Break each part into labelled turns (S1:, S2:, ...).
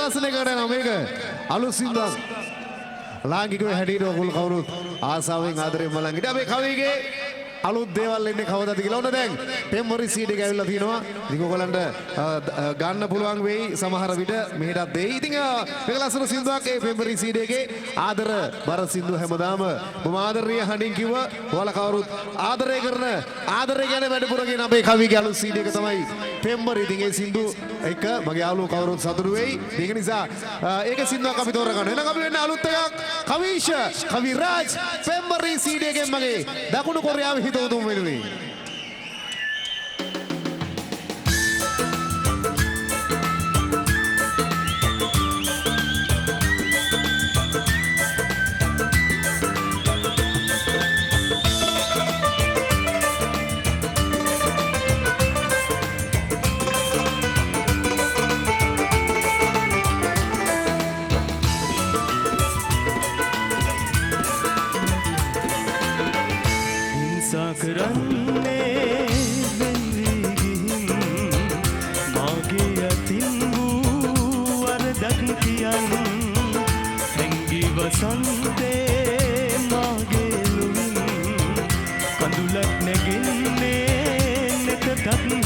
S1: ආසනය කරන මේක අලුත් සින්දුවක් ලාංකිකව හැටියට ඔයගොල්ලෝ කවුරුත් ආසාවෙන් ආදරයෙන් බලන් හිටියා මේ කවිගේ අලුත් දේවල් එන්නේ කවදාද කියලා. ඔන්න දැන් පෙම්වරි සීඩ් එක ඇවිල්ලා තිනවා. ඉතින් ඔයගොල්ලන්ට ගන්න පුළුවන් වෙයි සමහර විට මෙහෙටත් දෙයි. ඉතින් මේක ලස්සන සින්දුවක් ඒ පෙම්වරි සීඩ් එකේ ආදර බර සින්දුව හැමදාම මම ආදරණීය හඬින් කිව්ව. ඔයාලා කවුරුත් ආදරය කරන ආදරය ගැන වැඩිපුර කියන අපේ කවිගේ අලුත් සීඩ් එක තමයි පෙම්වරි. ඉතින් ඒ සින්දුව එක මගේ යාළුවෝ කවුරුත් සතුටු වෙයි. ඒක නිසා ඒක සින්දුවක් අපි තෝරගන්න. එහෙනම් අපි වෙන්නේ අලුත් එකක් කවිෂ කවිරාජ් පෙම්වරි සීඩ් එකෙන් මගේ දකුණු කොරියාවේ හිතවතුන් වෙනුවෙන්.
S2: කරන්නේ වෙන්වී ගිහින් මාගේ අතින් වූ වරදක් කියන් හැංගි වසන්තේ මාගේ ලුවින් කඳුලක් නැගින්නේ නැතත්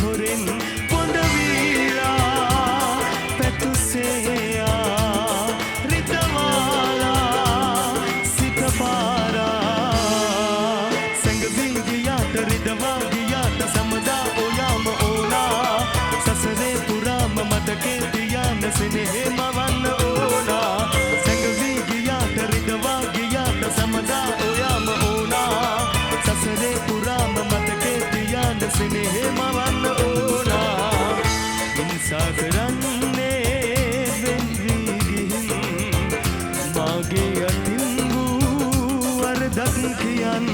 S2: හොරෙන් පොඳ වීරා පැතුසේයා රිතවාලා සිත පාරා රිදවාගියාට සමදා ඔයාම ඕනා සසරේ පුරාම මතකේ තියන්න සෙනෙහෙ මවන්න ඕනා සැඟවී ගියාට රිදවාගියාට සමදා ඔයාම ඕනා සසරේ පුරාම මතකේ තියන්න සෙනෙහෙ මවන්න ඕනා හිංසා කරන්නේ වෙන්වී ගිහින් මාගේ අතින් වූ වරදක් කියන්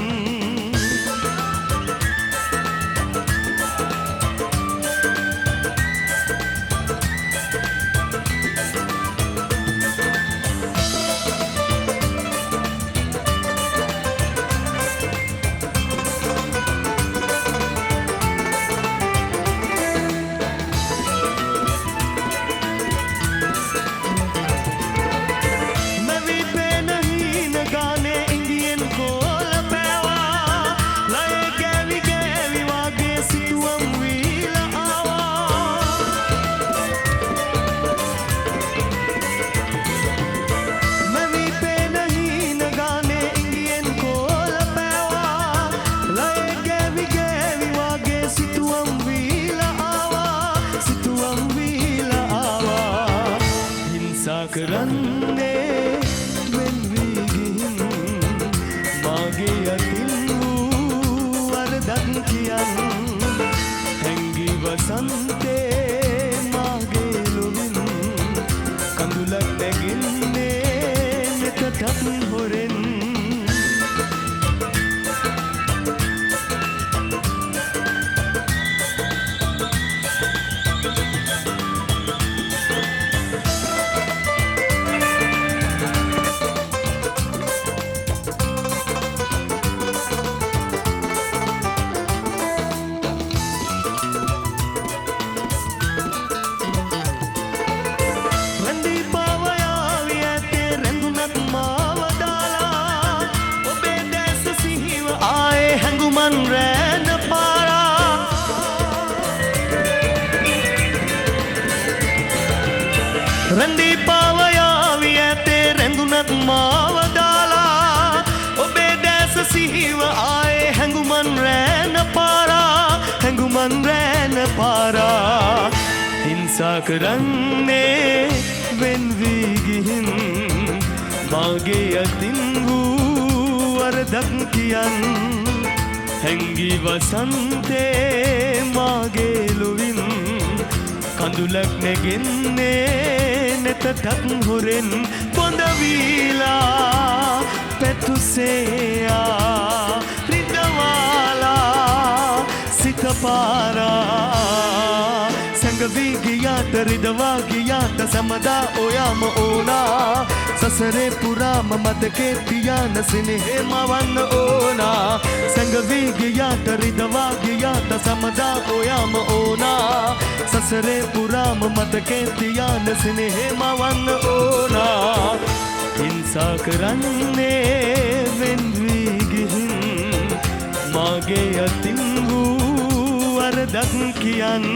S2: කරන්නේ වෙන්වී ගිහින් මාගේ අතින් වූ වරදක් කියන් හැංගි වසන්තේ මාගේ ලොවින් කඳුලක් නැගින්නේ නැතත් හොරෙන් රැන පාරා රැඳී පාවයාවි ඇතේ රැඳුනත් මාව දාලා ඔබේ දැස සිහිව ආයේ හැඟුමන් රැන පාරා හැඟුමන් රැන පාරා හිංසා කරන්නේ වෙන්වී ගිහින් මාගේ අතින් වූ වරදක් කියන් හැංගි වසන්තේ මාගේ ලොවින් කඳුලක් නැගෙන්නේ නැතත් හොරෙන් පොඳ වීලා පැතුසේයා රිදවාලා සිත පාරා සැඟ සැඟවී ගියාට රිදවා ගියාට සමදා ඔයාම ඕනා සසරේ පුරාම මතකේ තියාන සිනහේ මවන්න ඕනා සැඟවී ගියාට රිදවා ගියාට සමදා ඔයාම ඕනා සසරේ පුරාම මතකේ තියාන සිනහේ මවන්න ඕනා හිංසා කරන්නේ වෙන් වී ගිහින් මාගේ අතින් වූ වරදක් කියන්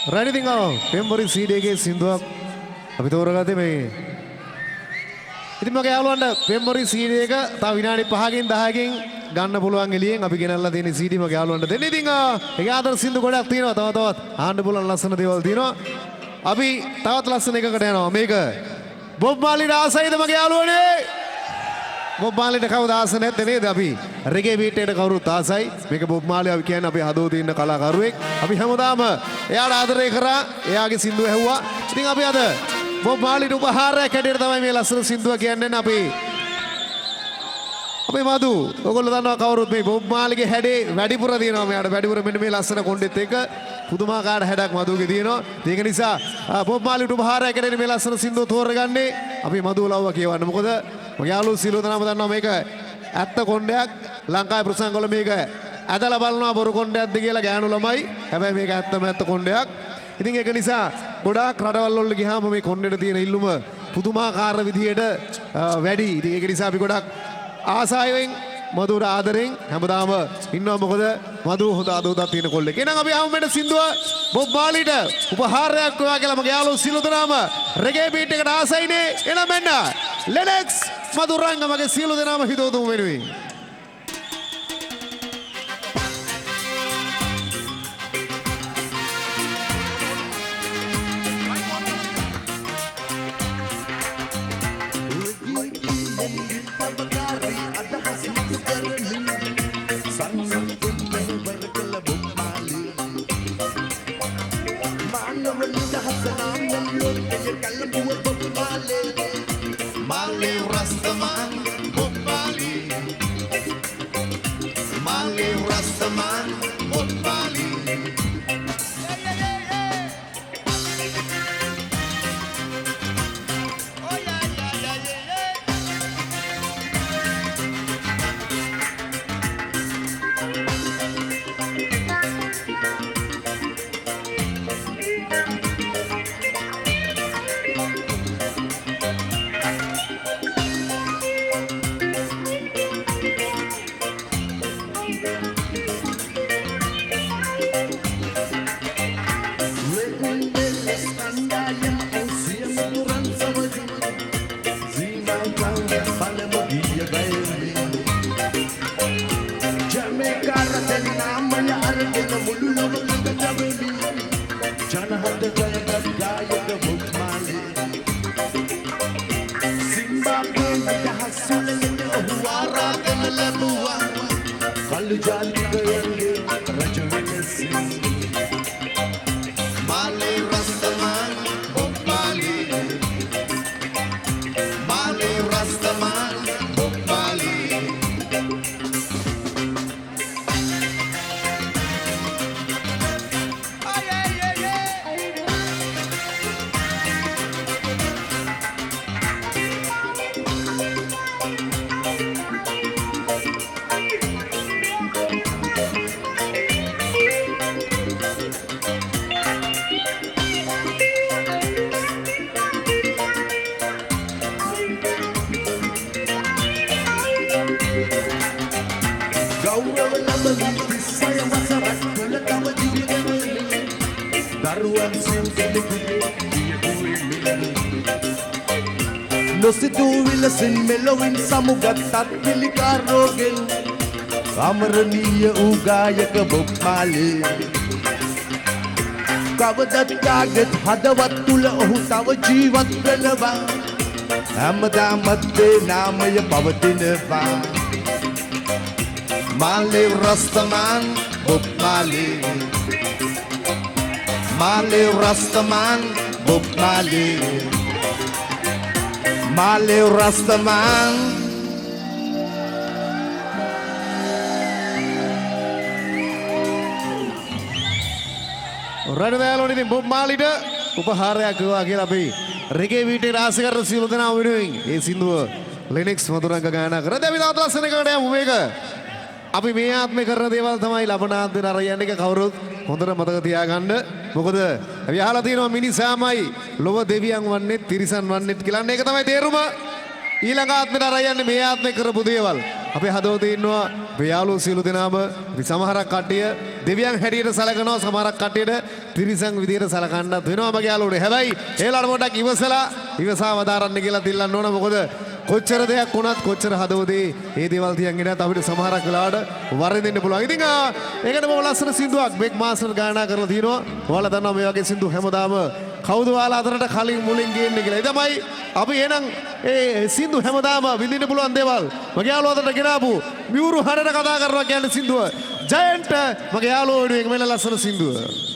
S1: රෙඩි තින්ගෝ පෙම්බරි CD එකේ සින්දුවක් අපි තෝරගත්තේ මේ ඉතින් මගේ යාළුවන්ට පෙම්බරි CD එක තව විනාඩි 5කින් 10කින් ගන්න පුළුවන් එළියෙන් අපි ගෙනල්ලා තියෙන CD මගේ යාළුවන්ට දෙන්න. ඉතින් ඒක ආදර සින්දු ගොඩක් තියෙනවා. තවත් ආන්න පුළුවන් ලස්සන දේවල් තියෙනවා. අපි තවත් ලස්සන එකකට යනවා. මේක බොබ් මාලිට ආසයිද මගේ යාළුවනේ? බොබ් මාලිට කවුද ආස නැත්තේ නේද? අපි රෙගේ බීට් එකට කවුරුත් ආසයි. මේක බොබ් මාලි අපි කියන්නේ අපි හදවතේ ඉන්න කලාකරුවෙක්. අපි හැමදාම එයාට ආදරය කරා. එයාගේ සින්දුව ඇහුවා. ඉතින් අපි අද බොබ් මාලිට උපහාරයක් හැටියට තමයි මේ ලස්සන සින්දුව කියන්නේ අපි. අපේ මදු ඔයගොල්ලෝ දන්නවා කවුරුත් මේ බොබ් මාලිගේ හැඩේ වැඩිපුර තියෙනවා මෙයාට වැඩිපුර මෙන්න මේ ලස්සන කොණ්ඩෙත් එක පුදුමාකාර හැඩක් මදුගේ තියෙනවා ඒක නිසා බොබ් මාලිට උපහාරයක් හැටියට මේ ලස්සන සින්දුව තෝරගන්නේ අපි මදුව ලව්ව කියවන්න මොකද මගේ යාළුවෝ සියලු දෙනාම දන්නවා මේක ඇත්ත කොණ්ඩයක් ලංකාවේ ප්‍රසංගවල මේක ඇදලා බලනවා බොරු කොණ්ඩයක්ද කියලා ගෑනු ළමයි හැබැයි මේක ඇත්තම ඇත්ත කොණ්ඩයක් ඉතින් ඒක නිසා ගොඩාක් රටවල් වල ගියාම මේ කොණ්ඩෙට තියෙන ඉල්ලුම පුදුමාකාර විදියට වැඩි ඉතින් ඒක නිසා අපි ගොඩක් ආසාවෙන් මధుර ආදරෙන් හැමදාම ඉන්නවා මොකද මధు හොඳ ආදෝදක් තියෙන කොල්ලෙක්. එහෙනම් අපි ආවම මෙන්න සින්දුව බොබ් මාලිට උපහාරයක් ඔයා කියලා මගේ යාළුවෝ සියලු දෙනාම රෙගේ බීට් එකට ආසයිනේ. එහෙනම් මෙන්න ලෙනෙක්ස් මధు රංග මගේ සියලු දෙනාම හිතවතුන් වෙනුවෙන්.
S3: නොසිතූ විලසින් මෙලොවින් සමුගත් තත්පිලිකා රෝගෙන් අමරණීය වූ ගායක බොබ් මාලි කවදත් කාගෙත් හදවත් තුල ඔහු තව ජීවත් වෙනවා හැමදාමත් ඒ නාමය පවතිනවා Mali රස්තමන් Bob Mali Mali රස්තමන් Bob Mali Male Rastaman
S1: රණදෑලෝන ඉතින් බොබ් මාලිට උපහාරයක් වුණා කියලා අපි රෙගේ වීටේ රාශි කරන සියලු දෙනා වෙනුවෙන් ඒ සින්දුව ලිනික්ස් මధుරංග ගායනා කරා. දැන් අපි තාත් ලස්සනකට යමු මේක. අපි මේ ආත්මේ කරන දේවල් තමයි ලබන ආත්මේ අරයන් එක කවුරුත් හොඳට මතක තියාගන්න. මොකද අපි අහලා තියෙනවා මිනිසාමයි ලොව දෙවියන් වන්නේ තිරිසන් වන්නේ කියලා. ඒක තමයි තේරුම. ඊළඟ ආත්මේ අරයන්නේ මේ ආත්මේ කරපු දේවල්. අපේ හදවතේ ඉන්නවා මේ යාළුවෝ සියලු දෙනාම අපි සමහරක් කට්ටිය දෙවියන් හැටියට සලකනවා, සමහරක් කට්ටියට තිරිසන් විදියට සලකන්නත් වෙනවා මගේ යාළුවෝ. හැබැයි ඒලාට පොඩ්ඩක් ඉවසාව දාරන්න කියලා තිල්ලන්න ඕන. මොකද කොච්චර දෙයක් වුණත් කොච්චර හදවතේ මේ දේවල් තියන් ඉන්නත් අපිට සමහරක් වෙලාවට වරදින්න පුළුවන්. ඉතින් ඒකට බොහොම ලස්සන සින්දුවක් බෙක් මාස්ටර් ගායනා කරලා තිනවා. ඔයාලා දන්නවා මේ වගේ සින්දු හැමදාම කවුද ඔයාලා අතරට කලින් මුලින් ගේන්නේ කියලා. ඒ තමයි අපි එහෙනම් ඒ සින්දු හැමදාම විඳින්න පුළුවන් දේවල් මගේ යාළුවා අතරට ගෙනාවු මියුරු හරට කතා කරනවා කියන්නේ සින්දුව. ජයන්ට් මගේ යාළුවෝ වෙනුවෙන් මෙන්න ලස්සන සින්දුව.